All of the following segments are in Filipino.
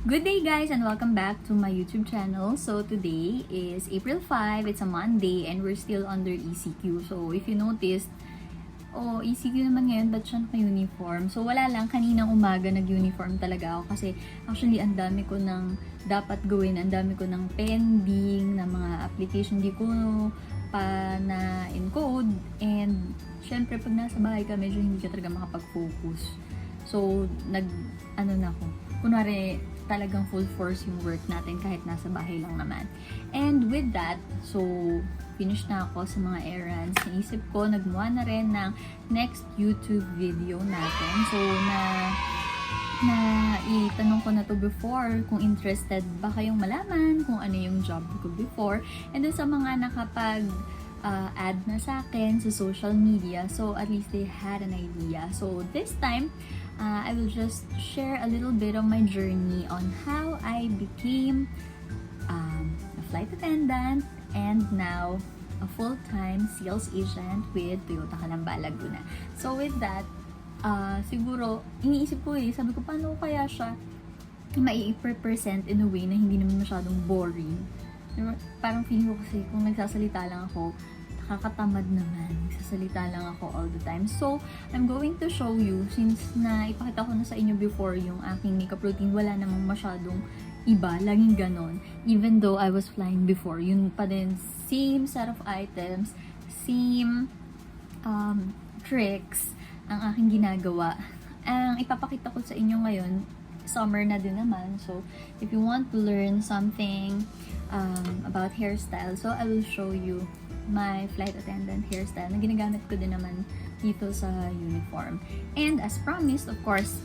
Good day guys and welcome back to my YouTube channel. So today is April 5, it's a Monday and we're still under ECQ. So if you noticed, ECQ naman ngayon, ba't siya naka-uniform? So wala lang, kaninang umaga nag-uniform talaga ako kasi actually ang dami ko nang dapat gawin, ang dami ko nang pending na mga application, di ko pa na encode and syempre pag nasa bahay ka medyo hindi ka talaga makapag-focus. So na ako, kunwari talagang full force yung work natin kahit nasa bahay lang naman. And with that, so finish na ako sa mga errands. Naisip ko, nagmuha na rin ng next YouTube video natin. So itanong ko na to before kung interested ba kayong malaman kung ano yung job ko before. And then sa mga nakapag add na sa akin sa social media, so at least they had an idea. So this time, I will just share a little bit of my journey on how I became a flight attendant and now a full-time sales agent with Toyota Calamba, Laguna. So with that, siguro, iniisip ko sabi ko, paano kaya siya mai-present in a way na hindi naman masyadong boring. Parang feeling ko kasi kung nagsasalita lang ako, nakakatamad naman. Nagsasalita lang ako all the time. So, I'm going to show you, since na ipakita ko na sa inyo before yung aking makeup routine, wala namang masyadong iba, laging ganon. Even though I was flying before, yun pa din, same set of items, same tricks ang aking ginagawa. Ang ipapakita ko sa inyo ngayon, summer na din naman. So, if you want to learn something about hairstyle, so I will show you my flight attendant hairstyle na ginagamit ko din naman dito sa uniform. And as promised, of course,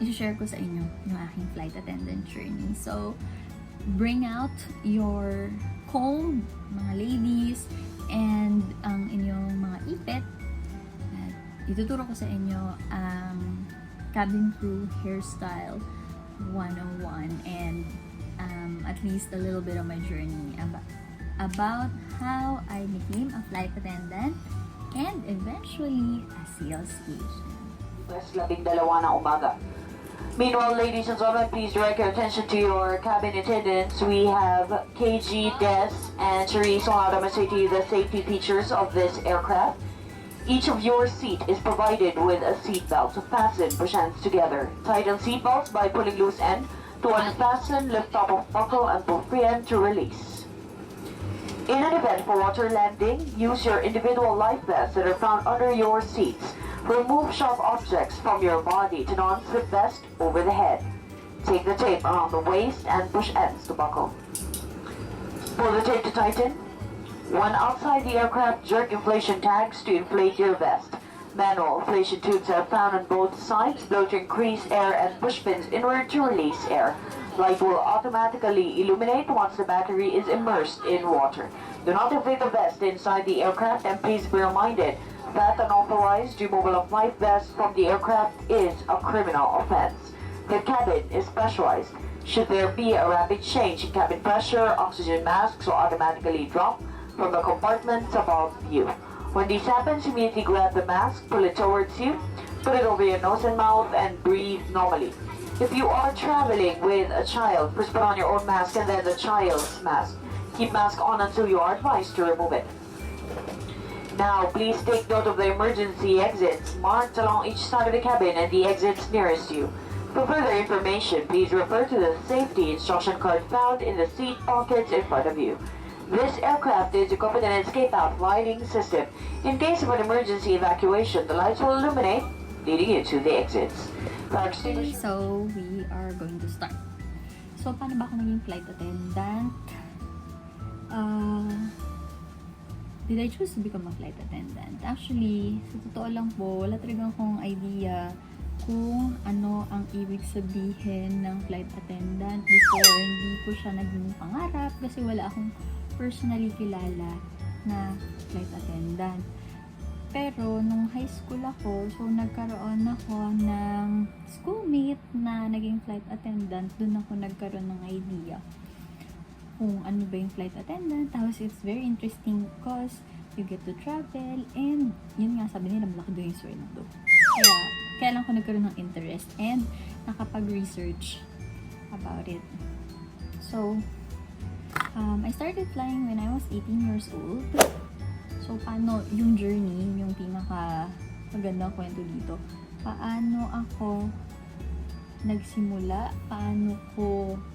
i-share ko sa inyo yung aking flight attendant journey. So, bring out your comb, mga ladies, and ang inyong mga ipit. At ituturo ko sa inyo ang cabin crew hairstyle 101 and at least a little bit of my journey about how I became a flight attendant and eventually a sales agent. West 12 ng umaga. Meanwhile, ladies and gentlemen, please direct your attention to your cabin attendants. We have KG, Des, and Therese on how to demonstrate to you the safety features of this aircraft. Each of your seat is provided with a seat belt to fasten push ends together. Tighten seat belts by pulling loose end to unfasten, lift top of buckle, and pull free end to release. In an event for water landing, use your individual life vests that are found under your seats. Remove sharp objects from your body to non-slip vest over the head. Take the tape around the waist and push ends to buckle. Pull the tape to tighten. When outside the aircraft, jerk inflation tags to inflate your vest. Manual inflation tubes are found on both sides, blow to increase air and push pins inward to release air. Light will automatically illuminate once the battery is immersed in water. Do not inflate the vest inside the aircraft, and please be reminded that unauthorized removal of life vests from the aircraft is a criminal offense. The cabin is pressurized. Should there be a rapid change in cabin pressure, oxygen masks will automatically drop from the compartments above you. When this happens, immediately grab the mask, pull it towards you, put it over your nose and mouth, and breathe normally. If you are traveling with a child, first put on your own mask and then the child's mask. Keep mask on until you are advised to remove it. Now, please take note of the emergency exits marked along each side of the cabin and the exits nearest you. For further information, please refer to the safety instruction card found in the seat pockets in front of you. This aircraft is equipped with an escape-out lighting system. In case of an emergency evacuation, the lights will illuminate, leading you to the exits. Okay, so we are going to start. So, paano ba ako naging flight attendant? Did I choose to become a flight attendant? Actually, sa totoo lang po, wala talagang akong idea kung ano ang ibig sabihin ng flight attendant before. Hindi ko siya naging pangarap kasi wala akong personally kilala na flight attendant. Pero, nung high school ako, so nagkaroon ako ng schoolmate na naging flight attendant. Doon ako nagkaroon ng idea kung ano ba yung flight attendant. Tapos, it's very interesting because you get to travel and yun nga, sabi nila, malaki doon yung sweldo. Kaya, kaya lang ako nagkaroon ng interest and nakapag-research about it. So, I started flying when I was 18 years old. So, paano yung journey, yung pinaka magandang kwento dito. Paano ako nagsimula, paano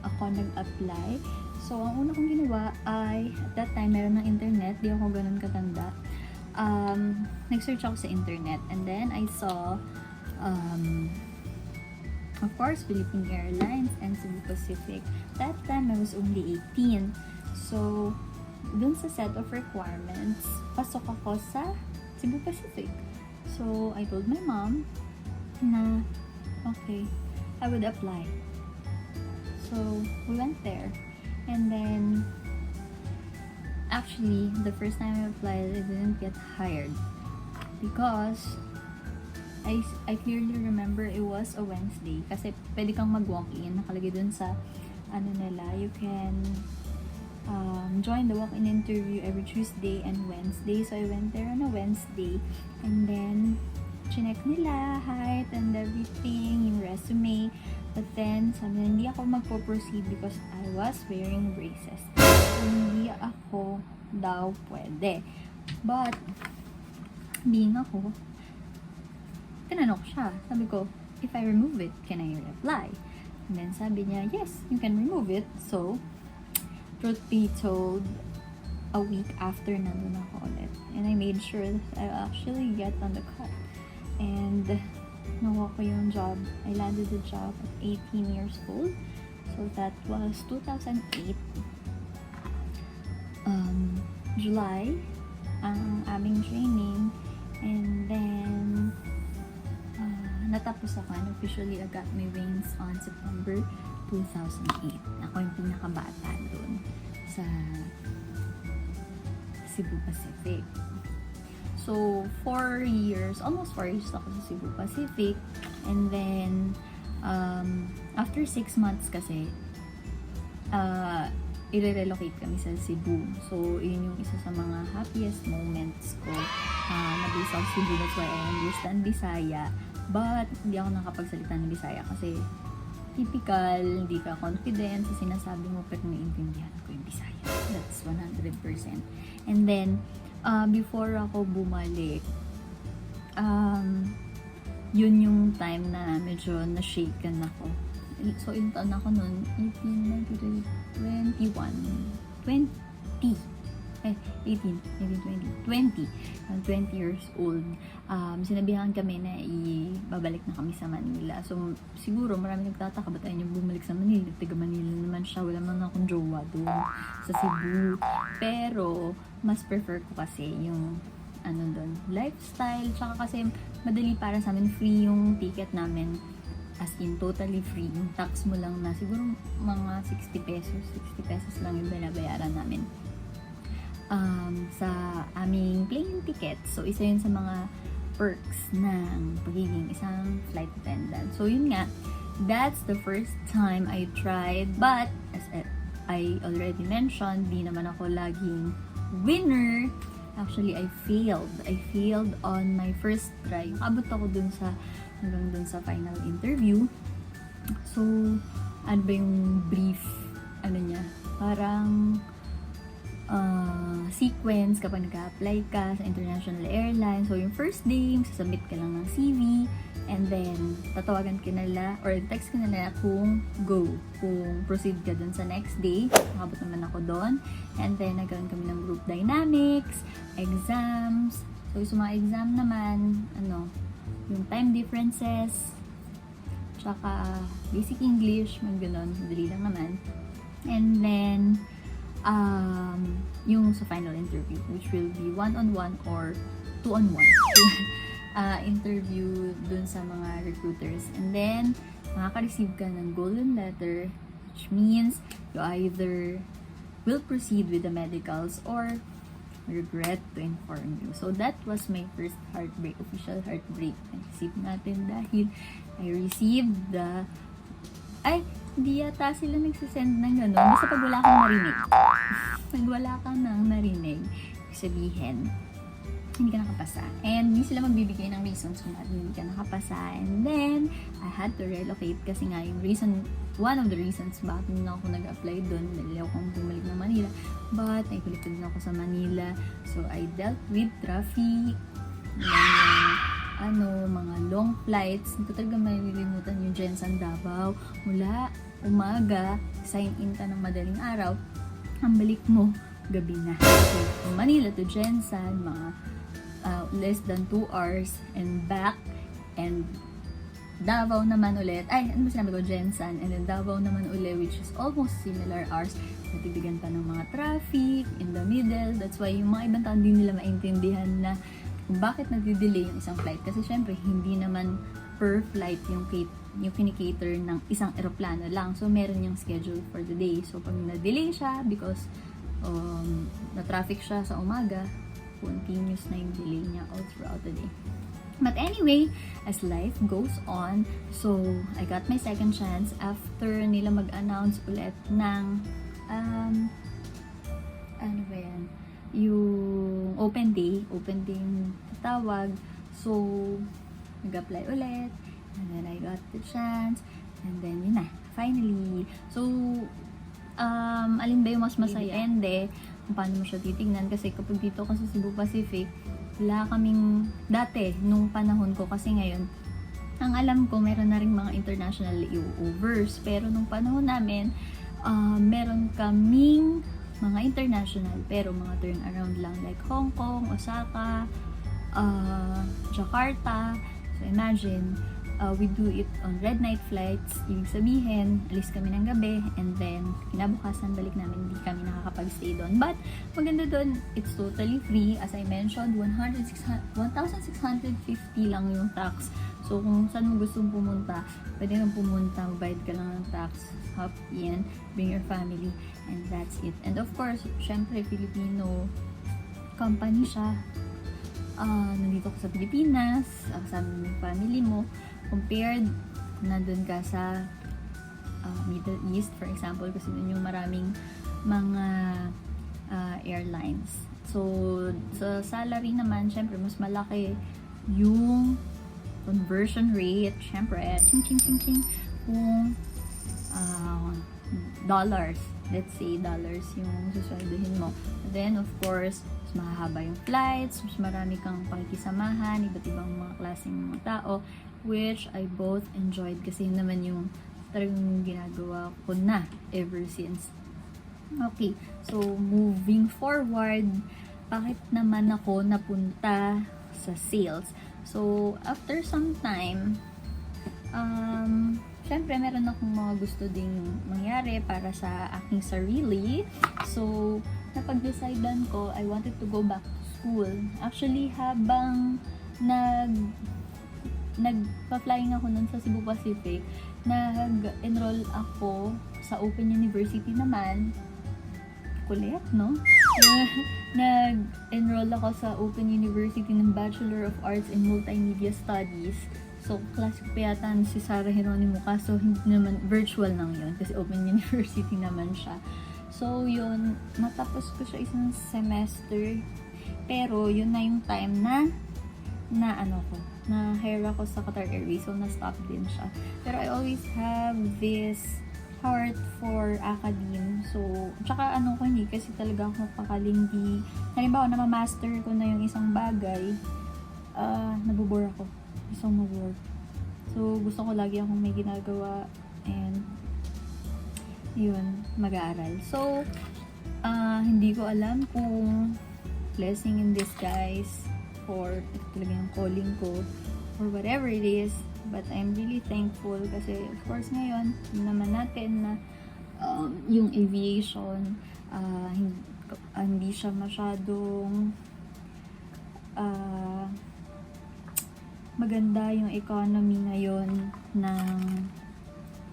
ako nag-apply. So, ang una kong ginawa ay, at that time, meron ng internet, di ako ganun katanda. Nag-search ako sa internet, and then I saw, of course, Philippine Airlines and Cebu Pacific. That time, I was only 18. So, dun sa set of requirements, pasok ako sa Cebu Pacific. So, I told my mom na, okay, I would apply. So, we went there. And then, actually, the first time I applied, I didn't get hired. Because, I clearly remember it was a Wednesday. Kasi, pwede kang mag-walk-in. Nakalagay dun sa, you can join the walk-in interview every Tuesday and Wednesday. So, I went there on a Wednesday. And then, chinek nila, height and everything, yung resume. But then, sabi na, hindi ako magpo-proceed because I was wearing braces. So, hindi ako daw pwede. But, being ako, tinanong siya. Sabi ko, if I remove it, can I reapply? And then sabi niya, yes, you can remove it. So, truth be told, a week after nandun ako ulit. And I made sure that I'll actually get on the cut. And nakuha ko yung job. I landed the job at 18 years old. So that was 2008. July, ang aming training. And then, natapos ako. And officially, I got my wings on September 2008. Ako yung pinakabata doon sa Cebu Pacific. So, 4 years, almost 4 years ako sa Cebu Pacific. And then, after 6 months kasi, i-relocate kami sa Cebu. So, yun yung isa sa mga happiest moments ko. Nabase ako sa Cebu, that's why I understand Bisaya. But, hindi ako nakapagsalita ng Bisaya kasi typical, hindi ka confident sa sinasabi mo pero naiintindihan ko yung Bisaya. That's 100%. And then, before ako bumalik, yun yung time na medyo na-shaken ako. So, yung taon ako nun, 18, 19, 21, 20. 20 years old. Sinabihan kami na ibabalik na kami sa Manila. So, siguro marami nagtataka, ba't ayaw niyo bumalik sa Manila? Taga Manila naman siya. Wala man akong jowa doon sa Cebu. Pero, mas prefer ko kasi yung doon, lifestyle. Tsaka kasi madali para sa amin, free yung ticket namin. As in, totally free. Yung tax mo lang na siguro mga 60 pesos. 60 pesos lang yung binabayaran namin. Sa aming plane ticket. So, isa yun sa mga perks ng pagiging isang flight attendant. So, yun nga, that's the first time I tried. But, as I already mentioned, di naman ako laging winner. Actually, I failed. I failed on my first try. Abot ako hanggang dun sa final interview. So, ano ba yung brief, parang sequence kapag nag-apply ka sa international airline. So, yung first day, sasubmit ka lang ng CV, and then, tatawagan ka nila, or text ka nila kung go, kung proceed ka dun sa next day. Nakabot naman ako doon. And then, nagkaroon kami ng group dynamics, exams. So, yung mga exam naman, yung time differences, tsaka basic English, ganun, madali lang naman. And then, yung sa final interview, which will be 1-on-1 or 2-on-1 interview dun sa mga recruiters. And then, makaka-receive ka ng golden letter, which means you either will proceed with the medicals or regret to inform you. So, that was my first heartbreak, official heartbreak. Na-receive natin dahil I received the... Hindi yata sila nagsisend ng gano'n. Basta pag wala kang narinig. Pag wala kang nang narinig, sabihin, hindi ka nakapasa. And hindi sila magbibigay ng reasons kung bakit hindi ka nakapasa. And then, I had to relocate kasi nga yung reason, one of the reasons bakit na ako nag-apply doon, dahil akong bumalik ng Manila. But, naikuliktad na ako sa Manila. So, I dealt with traffic, mga long flights. Hindi ko talaga malilimutan yung Jensen Davao. Mula umaga, sign in ka ng madaling araw, ang balik mo, gabi na. So, from Manila to Jensen, mga less than 2 hours and back, and Davao naman ulit, ano ba sinabi ko, Jensen, and then Davao naman ulit, which is almost similar hours. Natibigan pa ng mga traffic in the middle. That's why yung mga ibang tao hindi nila maintindihan na kung bakit nagdi-delay yung isang flight. Kasi syempre, hindi naman per flight yung kinikater ng isang eroplano lang. So, meron yung schedule for the day. So, pag na-delay siya because na-traffic siya sa umaga, continuous na yung delay niya all throughout the day. But anyway, as life goes on, so I got my second chance after nila mag-announce ulit ng yung open day yung tawag. So, nag-apply ulit, and then I got the chance, and then yun na, finally. So, alin ba yung mas masaya? Depende kung paano mo siya titignan, kasi kapag dito kasi sa Cebu Pacific, wala kaming dati nung panahon ko, kasi ngayon ang alam ko meron na ring mga international layovers, pero nung panahon namin meron kaming mga international pero mga turnaround lang, like Hong Kong, Osaka, Jakarta. So imagine, we do it on red night flights. Ibig sabihin, alis kami ng gabi, and then kinabukasan balik namin, hindi kami nakakapag-stay doon. But maganda doon, it's totally free. As I mentioned, 1,650 lang yung tax. So kung saan mo gustong pumunta, pwede kang pumunta, magbayad ka lang ng tax, hop in, bring your family, and that's it. And of course, syempre Filipino company siya. Nandito ka sa Pilipinas, kasama mo yung family mo, compared nandun ka sa Middle East, for example, kasi dun yung maraming mga airlines. So, sa salary naman, syempre, mas malaki yung conversion rate, syempre, kung dollars, let's say dollars yung susweldohin mo. And then, of course, mas mahaba yung flights, mas marami kang pakikisamahan, iba't ibang mga klaseng mga tao, which I both enjoyed kasi yun naman yung talagang ginagawa ko na ever since. Okay, so moving forward, bakit naman ako napunta sa sales? So, after some time, syempre meron akong mga gusto ding mangyari para sa aking sarili. So, napag-decidean ko, I wanted to go back to school. Actually, habang nagpa-flying ako nun sa Cebu Pacific, nag-enroll ako sa Open University naman. Kulit, no? Nag-enroll ako sa Open University ng Bachelor of Arts in Multimedia Studies. So, classic pa yata si Sarah Geronimo, kaso hindi naman, virtual lang yun kasi Open University naman siya. So, yun, natapos ko siya isang semester, pero yun na yung time na hire ako sa Qatar Airways, so na-stop din siya. Pero I always have this heart for academe. So, tsaka ko, hindi kasi talaga ako pakalindi. Halimbawa, na-master ko na yung isang bagay, nabobore ako. Gusto kong mag-work. So, gusto ko lagi akong may ginagawa, and yun, mag-aaral. So, hindi ko alam kung blessing in disguise or talaga yung calling ko or whatever it is, but I'm really thankful kasi of course ngayon naman natin na yung aviation hindi siya masyadong maganda yung economy ngayon ng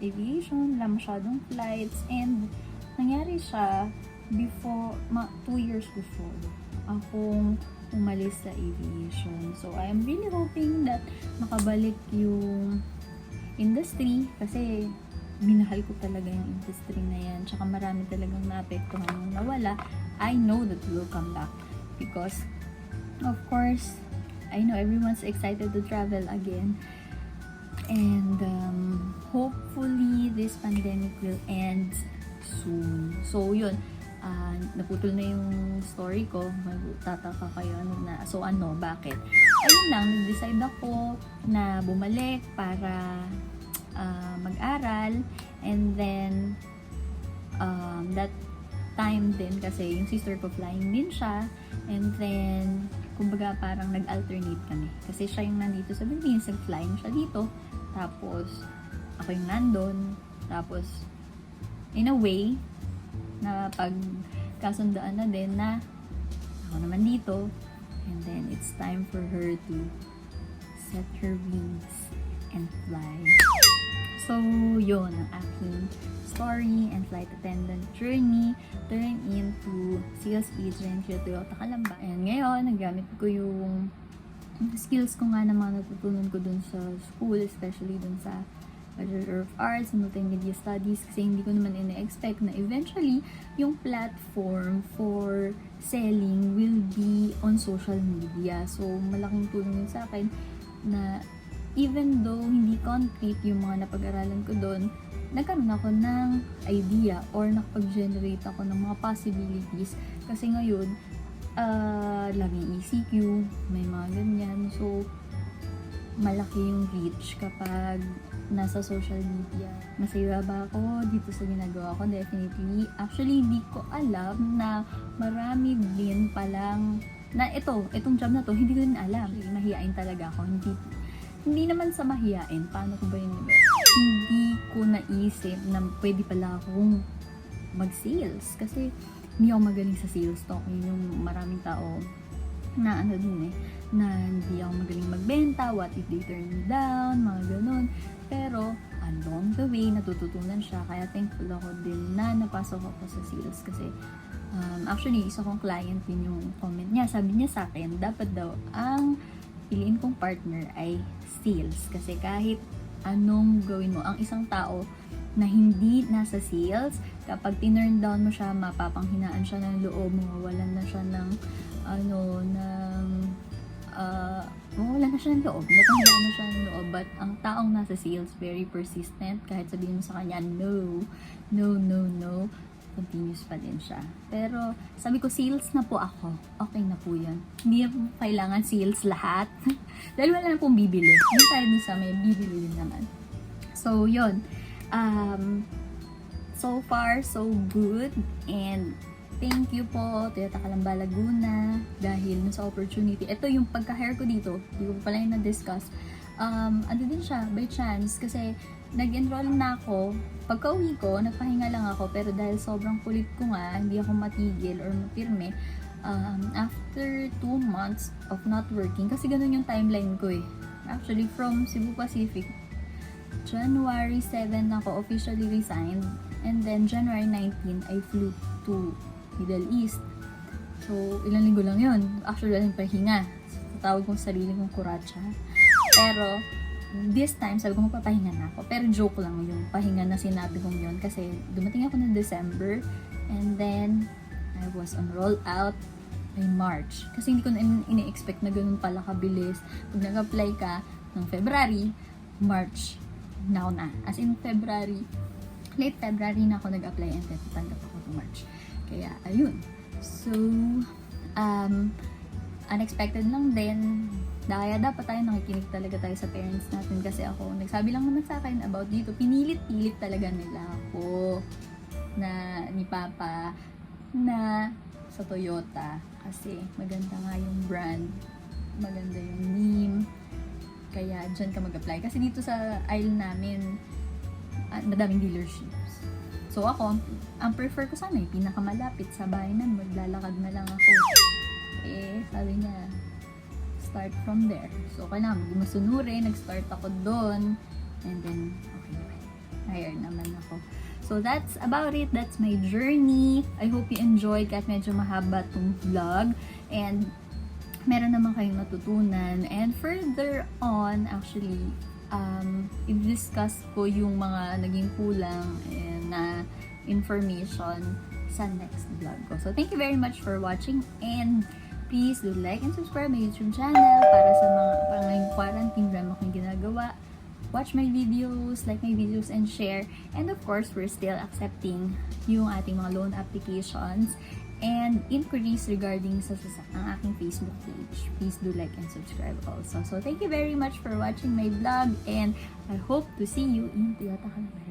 aviation, wala masyadong flights, and nangyari siya before 2 years before akong umalis sa aviation. So, I'm really hoping that makabalik yung industry kasi minahal ko talaga yung industry na yan. Tsaka marami talagang naapektuhan yung nawala. I know that will come back because Of course, I know everyone's excited to travel again. And hopefully, this pandemic will end soon. So, yun. Naputol na yung story ko. Tataka kayo, bakit? Ayun lang, nag-decide ako na bumalik para mag-aral. And then, that time din kasi yung sister ko flying din siya. And then, kumbaga parang nag-alternate kami. Kasi siya yung nandito sa Philippines, nag-flying siya dito. Tapos, ako yung nandun. Tapos, in a way, na pagkasundaan na din na ako naman dito. And then, it's time for her to set her wings and fly. So, yun ang aking story and flight attendant journey turn into sales agent here at Toyota Calamba. And ngayon, nagamit ko yung skills ko nga na mga natutunan ko dun sa school, especially dun sa Bachelor of Arts and Multimedia Studies, kasi hindi ko naman ina-expect na eventually yung platform for selling will be on social media. So, malaking tulong yun sa akin na even though hindi concrete yung mga napag-aralan ko doon, nagkaroon ako ng idea or nakapag-generate ako ng mga possibilities. Kasi ngayon, laging ECQ, may mga ganyan. So, malaki yung reach kapag nasa social media. Masaya ba ako dito sa ginagawa ko? Definitely. Actually, hindi ko alam na marami din palang na itong job na to, hindi ko din alam. Mahihain talaga ako. Hindi naman sa mahihain. Paano ko ba yun? Hindi ko naisip na pwede pala akong mag-sales. Kasi hindi ako magaling sa sales talk. Yung maraming tao na na hindi ako magaling magbenta, what if they turn me down, mga ganun. Pero, along the way, natututunan siya. Kaya thankful ako din na napasok ako sa sales. Kasi, actually, isa kong client din yung comment niya. Sabi niya sa akin, dapat daw ang piliin kong partner ay sales. Kasi kahit anong gawin mo, ang isang tao na hindi nasa sales, kapag tinurn down mo siya, mapapanghinaan siya ng loob, mawawalan na siya ng mawalan na siya ng loob, natanggaan na siya ng loob. But ang taong nasa sales, very persistent. Kahit sabihin mo sa kanya, no, continuous pa din siya. Pero sabi ko, sales na po ako. Okay na po yun. Hindi na po kailangan sales lahat. Dahil wala na pong bibili. Hindi tayo dun sa may bibili din naman. So, yun. So far, so good. And thank you po, Toyota Calamba, Laguna, dahil sa opportunity. Ito yung pagka-hire ko dito, hindi ko pala yung na-discuss. Ano din siya, by chance, kasi nag-enroll na ako. Pagka-uwi ko, nagpahinga lang ako, pero dahil sobrang kulit ko nga, hindi ako matigil or mapirme. After 2 months of not working, kasi ganun yung timeline ko eh. Actually, from Cebu Pacific, January 7 ako officially resigned, and then January 19, I flew to Middle East. So, ilang linggo lang yun. Actually, walang pahinga. Tawag kong sarili kong kuratsa. Pero, this time, sabi ko magpapahinga na ako. Pero joke lang yung pahinga na sinabi kong yun. Kasi, dumating ako ng December. And then, I was on rollout by March. Kasi hindi ko na ini-expect na ganun pala kabilis. Pag nag-apply ka ng February, March, now na. As in February, late February na ako nag-apply and then tanggap ako to March. Kaya, ayun. So, unexpected lang din. Kaya dapat tayo nakikinig talaga tayo sa parents natin. Kasi ako, nagsabi lang naman sa akin about dito. Pinilit-pilit talaga nila ako na ni Papa na sa Toyota. Kasi maganda nga yung brand. Maganda yung name. Kaya dyan ka mag-apply. Kasi dito sa aisle namin, madaming dealerships. So ako, ang prefer ko sana pinakamalapit sa bahay na, maglalakad na lang ako. Eh, sabi niya, start from there. So, kailangan hindi masunuri, nag-start ako doon. And then, okay, hired naman ako. So, that's about it. That's my journey. I hope you enjoyed kahit medyo mahaba tong vlog. And, meron naman kayong natutunan. And further on, actually, i-discuss ko yung mga naging kulang na information sa next vlog ko. So, thank you very much for watching and Please do like and subscribe my YouTube channel para sa mga pangayong quarantine drama kong ginagawa. Watch my videos, like my videos, and share. And of course, we're still accepting yung ating mga loan applications and inquiries regarding sa ang aking Facebook page. Please do like and subscribe also. So thank you very much for watching my vlog, and I hope to see you in Toyota Calabas.